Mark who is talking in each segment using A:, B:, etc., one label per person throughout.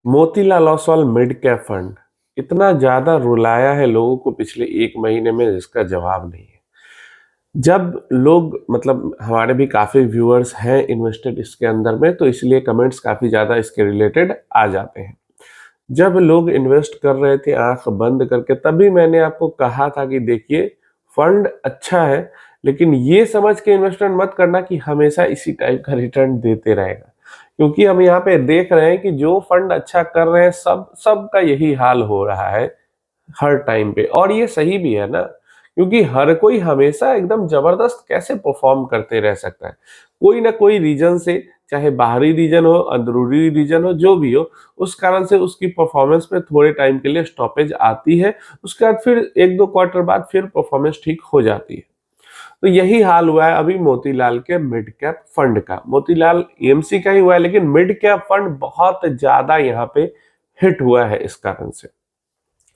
A: Motilal Oswal mid cap fund इतना ज्यादा रुलाया है लोगों को पिछले 1 महीने में, जिसका जवाब नहीं है। जब लोग मतलब हमारे भी काफी व्यूअर्स हैं इन्वेस्टेड इसके अंदर में, तो इसलिए कमेंट्स काफी ज्यादा इसके रिलेटेड आ जाते हैं। जब लोग इन्वेस्ट कर रहे थे आंख बंद करके, तभी मैंने आपको कहा था कि देखिए फंड अच्छा है, लेकिन ये समझ के इन्वेस्टमेंट मत करना कि हमेशा इसी टाइप का रिटर्न देते रहेगा। क्योंकि हम यहाँ पे देख रहे हैं कि जो फंड अच्छा कर रहे हैं सबका यही हाल हो रहा है हर टाइम पे, और ये सही भी है ना, क्योंकि हर कोई हमेशा एकदम जबरदस्त कैसे परफॉर्म करते रह सकता है। कोई ना कोई रीजन से, चाहे बाहरी रीजन हो, अंदरूनी रीजन हो, जो भी हो, उस कारण से उसकी परफॉर्मेंस में थोड़े टाइम के लिए स्टॉपेज आती है। उसके बाद फिर 1-2 क्वार्टर बाद फिर परफॉर्मेंस ठीक हो जाती है। तो यही हाल हुआ है अभी मोतीलाल के मिड कैप फंड का। मोतीलाल एएमसी का ही हुआ है, लेकिन मिड कैप फंड बहुत ज्यादा यहाँ पे हिट हुआ है इस कारण से।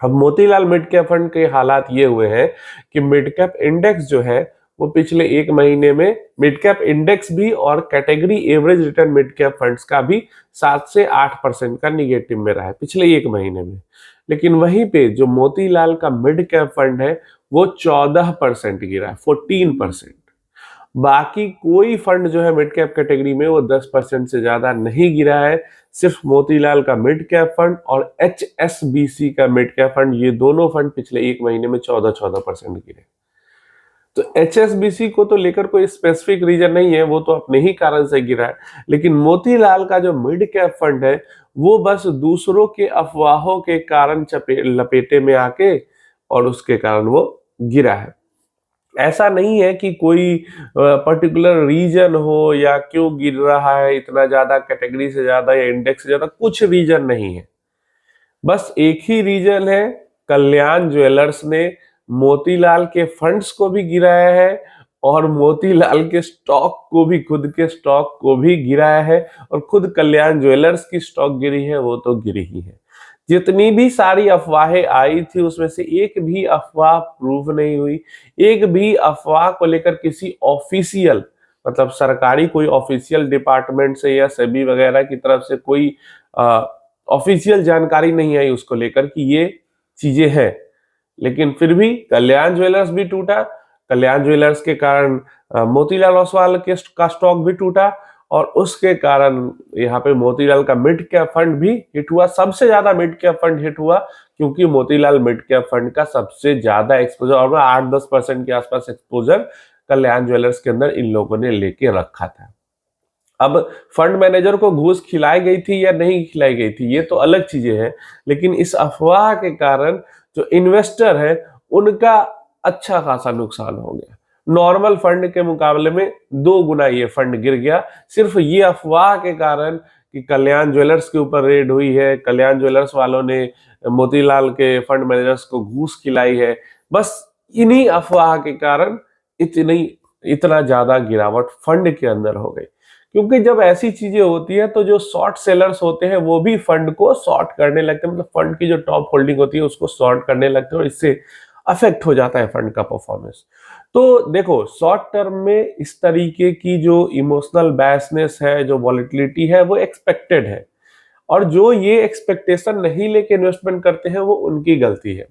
A: अब मोतीलाल मिड कैप फंड के हालात ये हुए हैं कि मिड कैप इंडेक्स जो है वो पिछले 1 महीने में मिड कैप इंडेक्स भी और category average return mid cap funds का भी 7 से 8% का निगेटिव में रहा है पिछले 1 महीने में। लेकिन वहीं पे जो मोतीलाल का मिड कैप फंड है वो 14% गिरा है, 14%। बाकी कोई फंड जो है मिड कैप कैटेगरी में वो 10% से ज्यादा नहीं गिरा है। सिर्फ मोतीलाल का मिड कैप फंड और एचएसबीसी का मिड कैप फंड, ये दोनों फंड पिछले 1 महीने में 14% गिरे। तो एचएसबीसी को तो लेकर कोई स्पेसिफिक रीजन नहीं है, वो तो अपने ही कारण से गिरा है। लेकिन मोतीलाल का जो मिड कैप फंड है वो बस दूसरों के अफवाहों के कारण लपेटे में आके और उसके कारण वो गिरा है। ऐसा नहीं है कि कोई पर्टिकुलर रीजन हो या क्यों गिर रहा है इतना ज्यादा, कैटेगरी से ज्यादा या इंडेक्स से ज्यादा, कुछ रीजन नहीं है। बस एक ही रीजन है, कल्याण ज्वेलर्स ने मोतीलाल के फंड्स को भी गिराया है और मोतीलाल के स्टॉक को भी, खुद के स्टॉक को भी गिराया है। और खुद कल्याण ज्वेलर्स की स्टॉक गिरी है वो तो गिरी ही है। जितनी भी सारी अफवाहें आई थी उसमें से एक भी अफवाह प्रूव नहीं हुई। एक भी अफवाह को लेकर किसी ऑफिशियल, मतलब सरकारी कोई ऑफिशियल डिपार्टमेंट से या सेबी वगैरह की तरफ से कोई ऑफिशियल जानकारी नहीं आई उसको लेकर कि ये चीजें हैं। लेकिन फिर भी कल्याण ज्वेलर्स भी टूटा, कल्याण ज्वेलर्स के कारण मोतीलाल ओसवाल के का स्टॉक भी टूटा, और उसके कारण यहाँ पे मोतीलाल का मिड कैप फंड भी हिट हुआ। सबसे ज्यादा मिड कैप फंड हिट हुआ क्योंकि मोतीलाल मिड कैप फंड का सबसे ज्यादा एक्सपोजर, और 8-10% के आसपास एक्सपोजर कल्याण ज्वेलर्स के अंदर इन लोगों ने लेके रखा था। अब फंड मैनेजर को घूस खिलाई गई थी या नहीं खिलाई गई थी ये तो अलग चीजें हैं, लेकिन इस अफवाह के कारण जो इन्वेस्टर है उनका अच्छा खासा नुकसान हो गया। नॉर्मल फंड के मुकाबले में 2 गुना ये फंड गिर गया, सिर्फ ये अफवाह के कारण कि कल्याण ज्वेलर्स के ऊपर रेड हुई है, कल्याण ज्वेलर्स वालों ने मोतीलाल के फंड मैनेजर्स को घूस खिलाई है। बस इन्हीं अफवाह के कारण इतना ज्यादा गिरावट फंड के अंदर हो गई। क्योंकि जब ऐसी चीजें होती है तो जो शॉर्ट सेलर्स होते हैं वो भी फंड को शॉर्ट करने लगते हैं, मतलब फंड की जो टॉप होल्डिंग होती है उसको शॉर्ट करने लगते हैं, और इससे अफेक्ट हो जाता है फंड का परफॉर्मेंस। तो देखो, शॉर्ट टर्म में इस तरीके की जो इमोशनल बैसनेस है, जो वॉलेटिलिटी है, वो एक्सपेक्टेड है, और जो ये एक्सपेक्टेशन नहीं लेके इन्वेस्टमेंट करते हैं वो उनकी गलती है।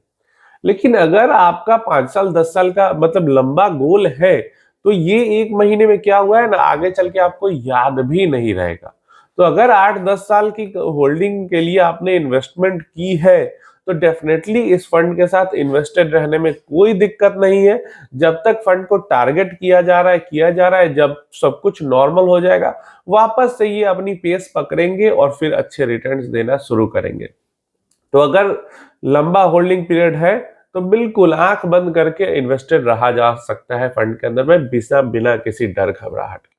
A: लेकिन अगर आपका 5 साल 10 साल का मतलब लंबा गोल है, तो ये 1 महीने में क्या हुआ है ना, आगे चल के आपको याद भी नहीं रहेगा। तो अगर 8-10 साल की होल्डिंग के लिए आपने इन्वेस्टमेंट की है तो डेफिनेटली इस फंड के साथ इन्वेस्टेड रहने में कोई दिक्कत नहीं है। जब तक फंड को टारगेट किया जा रहा है, जब सब कुछ नॉर्मल हो जाएगा वापस से ये अपनी पेस पकड़ेंगे और फिर अच्छे रिटर्न्स देना शुरू करेंगे। तो अगर लंबा होल्डिंग पीरियड है तो बिल्कुल आंख बंद करके इन्वेस्टेड रहा जा सकता है फंड के अंदर में, बिना किसी डर घबराहट के।